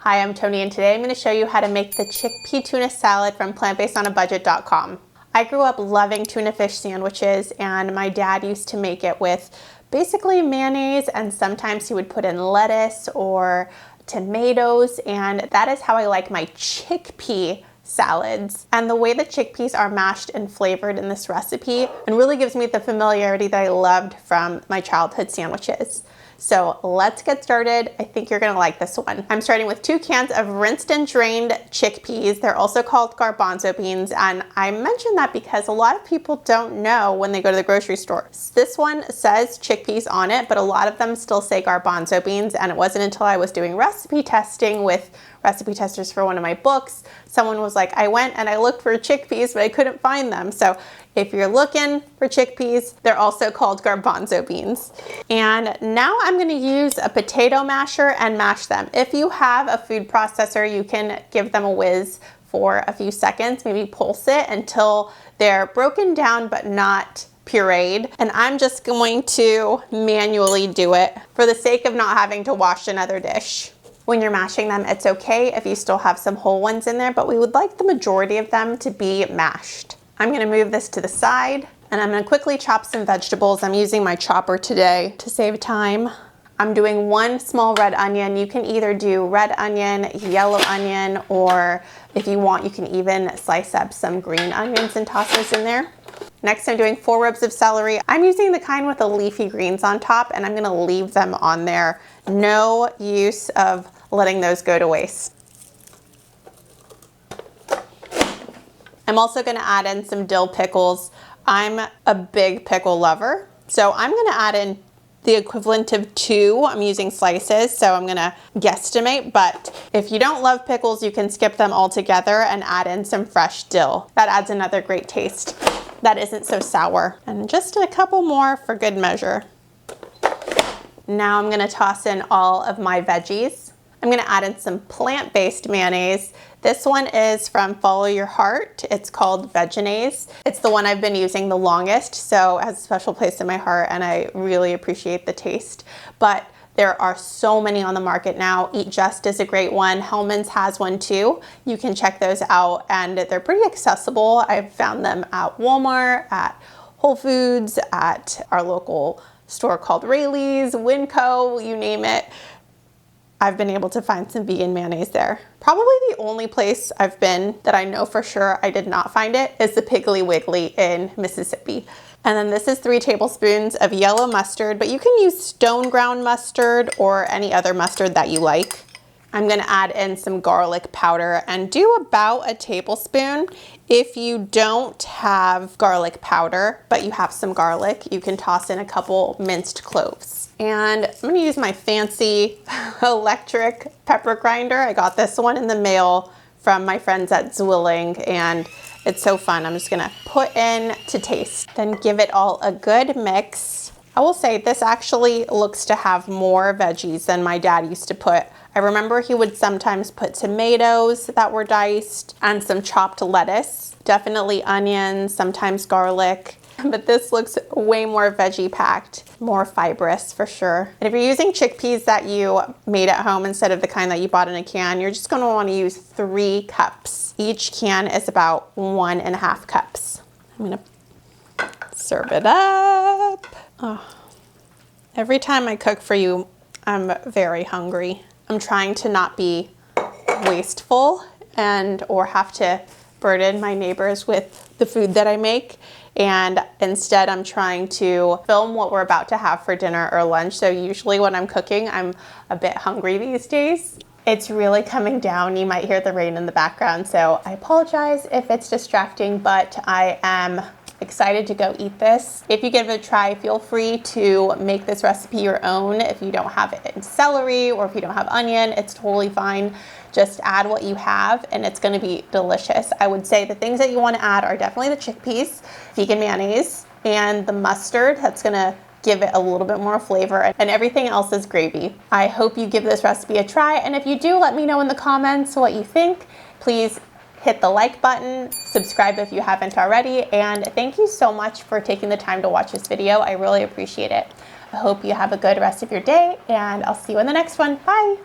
Hi, I'm Tony, and today I'm going to show you how to make the chickpea tuna salad from plantbasedonabudget.com. I grew up loving tuna fish sandwiches, and my dad used to make it with basically mayonnaise, and sometimes he would put in lettuce or tomatoes, and that is how I like my chickpea salads. And the way the chickpeas are mashed and flavored in this recipe and really gives me the familiarity that I loved from my childhood sandwiches. So let's get started. I think you're gonna like this one. I'm starting with 2 cans of rinsed and drained chickpeas. They're also called garbanzo beans, and I mention that because a lot of people don't know when they go to the grocery store. This one says chickpeas on it, but a lot of them still say garbanzo beans, and it wasn't until I was doing recipe testing with recipe testers for one of my books, someone was like, I went and I looked for chickpeas, but I couldn't find them. So if you're looking for chickpeas, they're also called garbanzo beans. And now I'm gonna use a potato masher and mash them. If you have a food processor, you can give them a whiz for a few seconds, maybe pulse it until they're broken down but not pureed. And I'm just going to manually do it for the sake of not having to wash another dish. When you're mashing them, it's okay if you still have some whole ones in there, but we would like the majority of them to be mashed. I'm gonna move this to the side, and I'm gonna quickly chop some vegetables. I'm using my chopper today to save time. I'm doing 1 small red onion. You can either do red onion, yellow onion, or if you want, you can even slice up some green onions and toss those in there. Next, I'm doing 4 ribs of celery. I'm using the kind with the leafy greens on top, and I'm gonna leave them on there. No use of letting those go to waste. I'm also gonna add in some dill pickles. I'm a big pickle lover, so I'm gonna add in the equivalent of 2. I'm using slices, so I'm gonna guesstimate, but if you don't love pickles, you can skip them altogether and add in some fresh dill. That adds another great taste that isn't so sour. And just a couple more for good measure. Now I'm gonna toss in all of my veggies. I'm gonna add in some plant-based mayonnaise. This one is from Follow Your Heart. It's called Vegenaise. It's the one I've been using the longest, so it has a special place in my heart, and I really appreciate the taste. But there are so many on the market now. Eat Just is a great one. Hellmann's has one too. You can check those out, and they're pretty accessible. I've found them at Walmart, at Whole Foods, at our local store called Rayleigh's, Winco, you name it. I've been able to find some vegan mayonnaise there. Probably the only place I've been that I know for sure I did not find it is the Piggly Wiggly in Mississippi. And then this is 3 tablespoons of yellow mustard, but you can use stone ground mustard or any other mustard that you like. I'm gonna add in some garlic powder and do about a tablespoon. If you don't have garlic powder, but you have some garlic, you can toss in a couple minced cloves. And I'm gonna use my fancy electric pepper grinder. I got this one in the mail from my friends at Zwilling, and it's so fun. I'm just gonna put in to taste, then give it all a good mix. I will say this actually looks to have more veggies than my dad used to put. I remember he would sometimes put tomatoes that were diced and some chopped lettuce, definitely onions, sometimes garlic. But this looks way more veggie packed, more fibrous for sure. And if you're using chickpeas that you made at home instead of the kind that you bought in a can, you're just gonna wanna use 3 cups. Each can is about 1.5 cups. I'm gonna serve it up. Oh. Every time I cook for you, I'm very hungry. I'm trying to not be wasteful or have to burden my neighbors with the food that I make. And instead I'm trying to film what we're about to have for dinner or lunch. So usually when I'm cooking, I'm a bit hungry these days. It's really coming down. You might hear the rain in the background, so I apologize if it's distracting, but I am excited to go eat this. If you give it a try, feel free to make this recipe your own. If you don't have it in celery or if you don't have onion, it's totally fine. Just add what you have and it's gonna be delicious. I would say the things that you wanna add are definitely the chickpeas, vegan mayonnaise, and the mustard. That's gonna give it a little bit more flavor, and everything else is gravy. I hope you give this recipe a try, and if you do, let me know in the comments what you think. Please hit the like button, subscribe if you haven't already, and thank you so much for taking the time to watch this video. I really appreciate it. I hope you have a good rest of your day, and I'll see you in the next one. Bye.